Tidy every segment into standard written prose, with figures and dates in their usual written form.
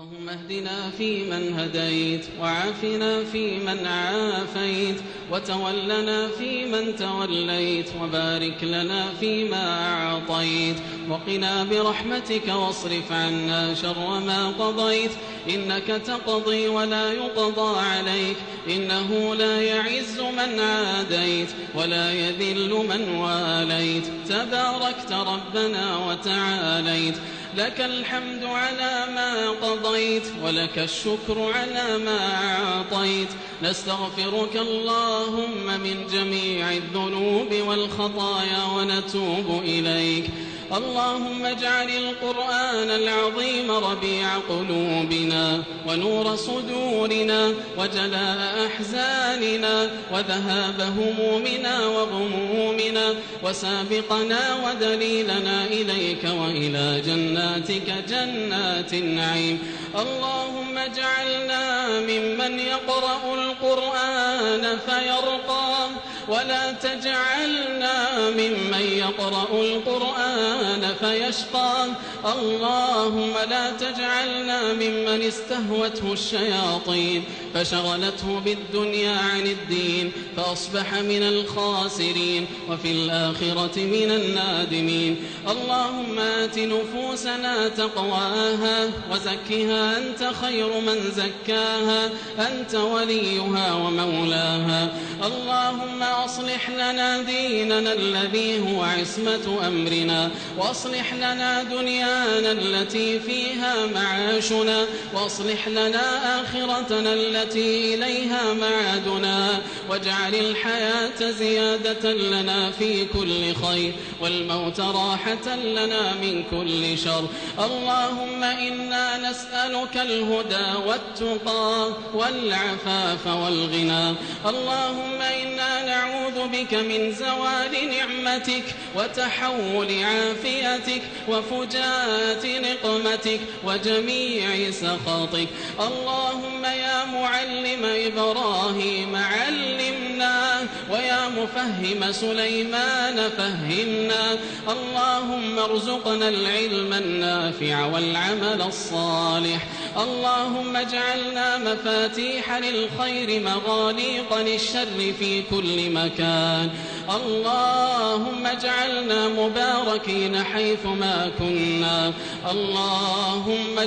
اللهم اهدنا فيمن هديت، وعافنا فيمن عافيت، وتولنا فيمن توليت، وبارك لنا فيما أعطيت، وقنا برحمتك واصرف عنا شر ما قضيت، إنك تقضي ولا يقضى عليك، إنه لا يعز من عاديت ولا يذل من واليت، تباركت ربنا وتعاليت، لك الحمد على ما قضيت ولك الشكر على ما أعطيت، نستغفرك اللهم من جميع الذنوب والخطايا ونتوب إليك. اللهم اجعل القرآن العظيم ربيع قلوبنا ونور صدورنا وجلاء أحزاننا وذهاب همومنا وغمومنا وسابقنا ودليلنا إليك وإلى جناتك جنات النعيم. اللهم اجعلنا ممن يقرأ القرآن فيرقى، ولا تجعلنا ممن يقرأ القرآن فيشقى. اللهم لا تجعلنا ممن استهوته الشياطين فشغلته بالدنيا عن الدين فأصبح من الخاسرين وفي الآخرة من النادمين. اللهم آت نفوسنا تقواها وزكها أنت خير من زكاها، أنت وليها ومولاها. اللهم أصلح لنا ديننا الذي هو عصمة أمرنا، وأصلح لنا دنيانا التي فيها معاشنا، وأصلح لنا آخرتنا التي إليها معادنا، واجعل الحياة زيادة لنا في كل خير والموت راحة لنا من كل شر. اللهم إنا نسألك الهدى والتقى والعفاف والغنى. اللهم إنا نعوذ بك من زوال نعمتك وتحول عافيتك وفجاءة نقمتك وجميع سخطك. اللهم يا معلم إبراهيم علمنا، ويا مفهم سليمان فهمنا. اللهم ارزقنا العلم النافع والعمل الصالح. اللهم اجعلنا مفاتيح للخير مغاليق للشر في كل مكان. اللهم اجعلنا مباركين حيثما كنا. اللهم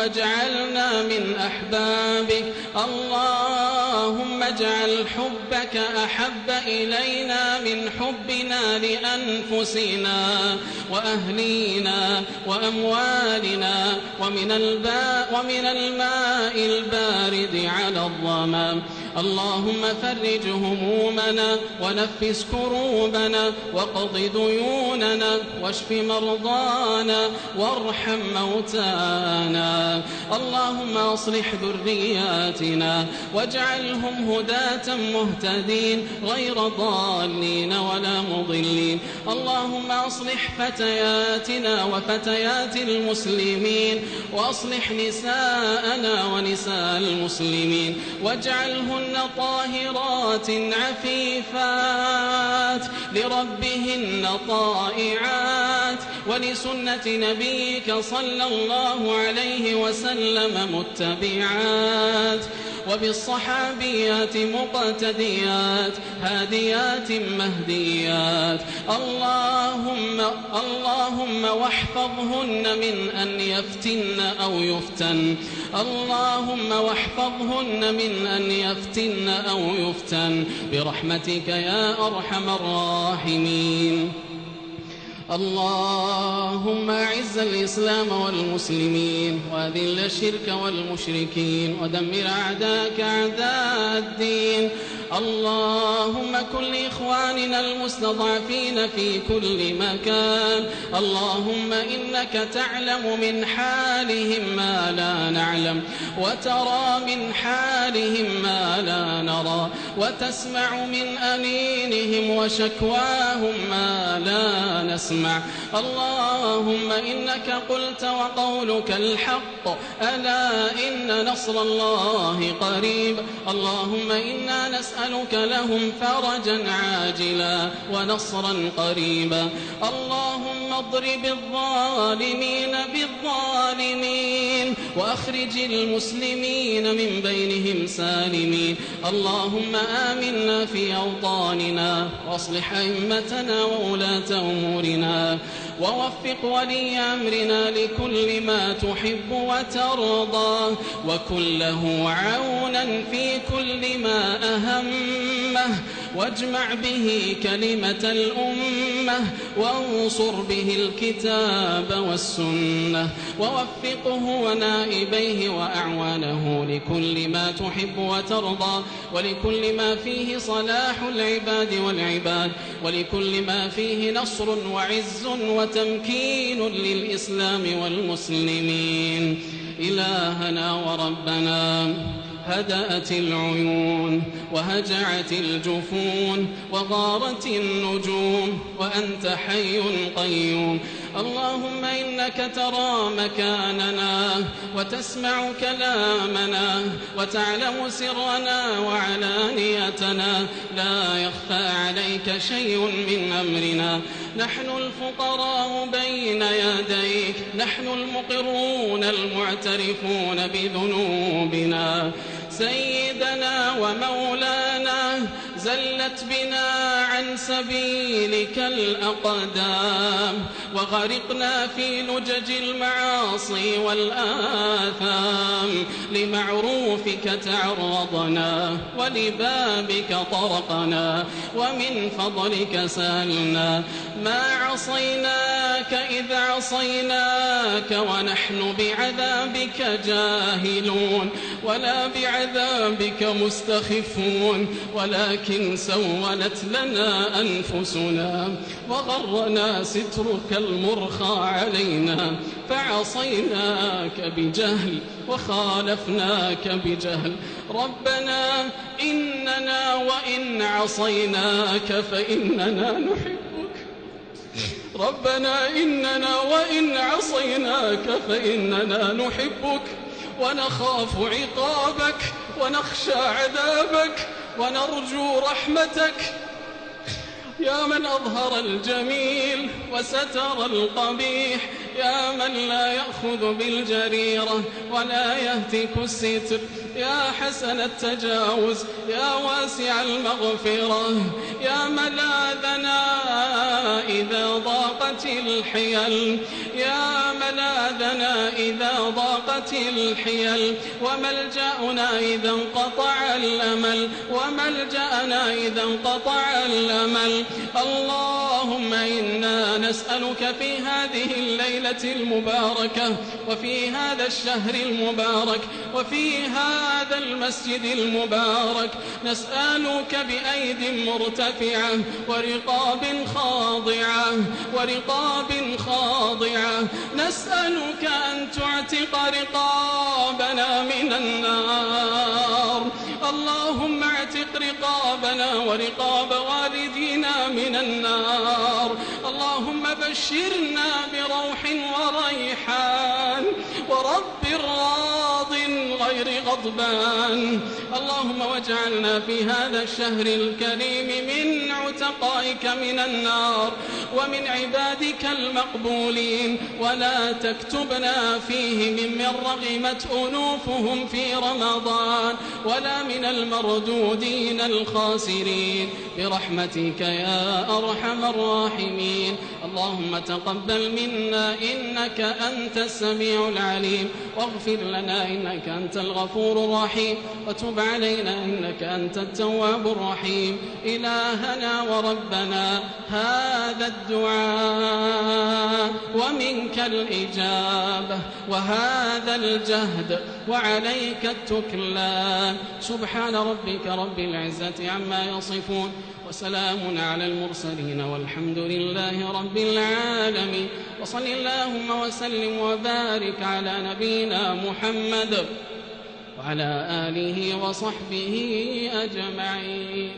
اجعلنا من أحبابك. اللهم اجعل حبك أحب إلينا من حبنا لأنفسنا وأهلينا وأموالنا ومن الماء البارد على الظمام. اللهم فرج همومنا ونفس كروبنا واقض ديوننا واشف مرضانا وارحم موتانا. اللهم أصلح ذرياتنا واجعلهم هداة مهتدين غير ضالين ولا مضلين. اللهم أصلح فتياتنا وفتيات المسلمين، وأصلح نساءنا ونساء المسلمين، واجعلهن طاهرات عفيفات لربهن طائعات ولسنة نبيك صلى الله عليه وسلم متبعات، وبالصحابيات مقتديات هاديات مهديات. اللهم واحفظهن من أن يفتن أو يفتن. اللهم واحفظهن من أن يفتن أو يفتن برحمتك يا أرحم الراحمين. اللهم أعز الإسلام والمسلمين وأذل الشرك والمشركين ودمر أعداءك أعداء الدين. اللهم كن لإخواننا المستضعفين في كل مكان. اللهم إنك تعلم من حالهم ما لا نعلم، وترى من حالهم ما لا نرى، وتسمع من أنينهم وشكواهم ما لا نسمع. اللهم إنك قلت وقولك الحق، ألا إن نصر الله قريب. اللهم إنا نسألك لهم فرجا عاجلا ونصرا قريبا. اللهم اضرب الظالمين بالظالمين الظالمين وأخرج المسلمين من بينهم سالمين. اللهم آمنا في أوطاننا وأصلح أئمتنا وولاة أمورنا ووفق ولي أمرنا لكل ما تحب وترضى وكن له عونا في كل ما أهمه واجمع به كلمة الأمة وانصر به الكتاب والسنة ووفقه ونائبيه وأعوانه لكل ما تحب وترضى ولكل ما فيه صلاح العباد والعباد ولكل ما فيه نصر وعز وتمكين للإسلام والمسلمين. إلهنا وربنا هدأت العيون وهجعت الجفون وغارت النجوم وأنت حي قيوم. اللهم إنك ترى مكاننا وتسمع كلامنا وتعلم سرنا وعلانيتنا لا يخفى عليك شيء من أمرنا. نحن الفقراء بين يديك، نحن المقرون المعترفون بذنوبنا. سيدنا ومولانا زلت بنا عن سبيلك الأقدام وغرقنا في لجج المعاصي والآثام. لمعروفك تعرضنا ولبابك طرقنا ومن فضلك سألنا. ما عصيناك إذ عصيناك ونحن بعذابك جاهلون ولا بعذابك مستخفون ولكن سولت لنا أنفسنا وغرنا سترك المرخى علينا فعصيناك بجهل وخالفناك بجهل. ربنا إننا وإن عصيناك فإننا نحبك. ربنا إننا وإن عصيناك فإننا نحبك ونخاف عقابك ونخشى عذابك ونرجو رحمتك. يا من أظهر الجميل وستر القبيح، يا من لا يأخذ بالجريرة ولا يهتك الستر، يا حسن التجاوز، يا واسع المغفرة، يا ملاذنا إذا ضاقت الحيل، يا ملاذنا إذا ضاقت الحيل، وملجأنا إذا انقطع الأمل، وملجأنا إذا انقطع الأمل. اللهم إنا نسألك في هذه الليلة المباركة وفي هذا الشهر المبارك وفي هذا المسجد المبارك، نسألك بأيد مرتفعة ورقاب خاضعة، نسألك أن تعتق رقابنا من النار. اللهم اعتق رقابنا ورقاب والدينا من النار. اللهم بشرنا بروح وريحان ورب راض غير غضبان. اللهم واجعلنا في هذا الشهر الكريم من عتقائك من النار ومن عبادك المقبولين، ولا تكتبنا فيه ممن رغمت أنوفهم في رمضان ولا من المردودين الخاسرين برحمتك يا أرحم الراحمين. اللهم تقبل منا إنك أنت السميع العليم، واغفر لنا إنك أنت الغفور الرحيم، وتب علينا إنك أنت التواب الرحيم. إلهنا وربنا هذا الدعاء ومنك الإجابة وهذا الجهد وعليك التكلان. سبحان ربك رب العزة عما يصفون وسلام على المرسلين والحمد لله رب العالمين. وصل اللهم وسلم وبارك على نبينا محمد وعلى آله وصحبه أجمعين.